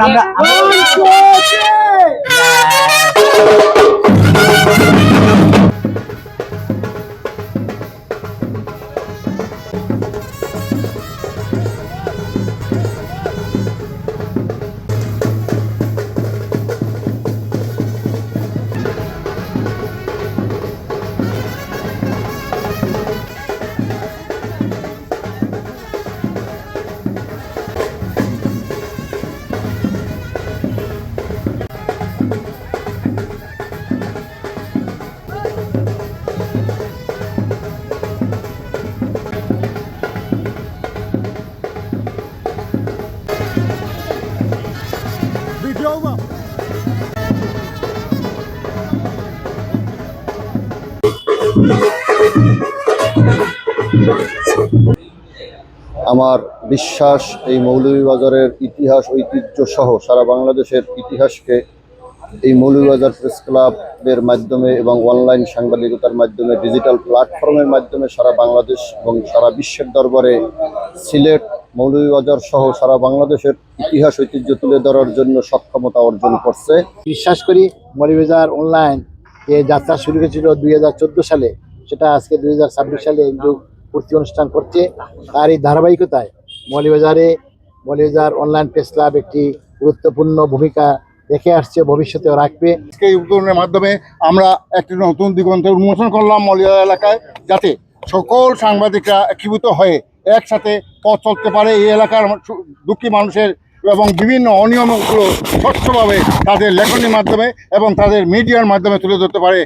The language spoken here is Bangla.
আমরা আমার বিশ্বাস এই মৌলভীবাজারের ইতিহাস ঐতিহ্য সহ সারা বাংলাদেশের ইতিহাসকে এই মৌলভীবাজার প্রেস ক্লাবের মাধ্যমে এবং অনলাইন সাংবাদিকতার মাধ্যমে ডিজিটাল প্ল্যাটফর্মের মাধ্যমে সারা বাংলাদেশ এবং সারা বিশ্বের দরবারে সিলেট মৌলভীবাজার সহ সারা বাংলাদেশের ইতিহাস ঐতিহ্য তুলে ধরার জন্য সক্ষমতা অর্জন করছে। বিশ্বাস করি মৌলভীবাজার অনলাইন যে যাত্রা শুরু হয়েছিল 2014 সালে, সেটা আজকে 2026 সালে একটু পূর্তি অনুষ্ঠান করছে। তার এই ধারাবাহিকতায় মৌলভীবাজার অনলাইন প্রেস ক্লাব একটি গুরুত্বপূর্ণ ভূমিকা রেখে আসছে, ভবিষ্যতেও রাখবে। এই উদ্যোগের মাধ্যমে আমরা একটি নতুন দিগন্তের উন্মোচন করলাম মৌলভীবাজার এলাকায়, যাতে সকল সাংবাদিকরা একীভূত হয়ে একসাথে পথ চলতে পারে। এই এলাকার দুঃখী মানুষের এবং বিভিন্ন অনিয়মগুলো স্বচ্ছভাবে তাদের লেখনীর মাধ্যমে এবং তাদের মিডিয়ার মাধ্যমে তুলে ধরতে পারে।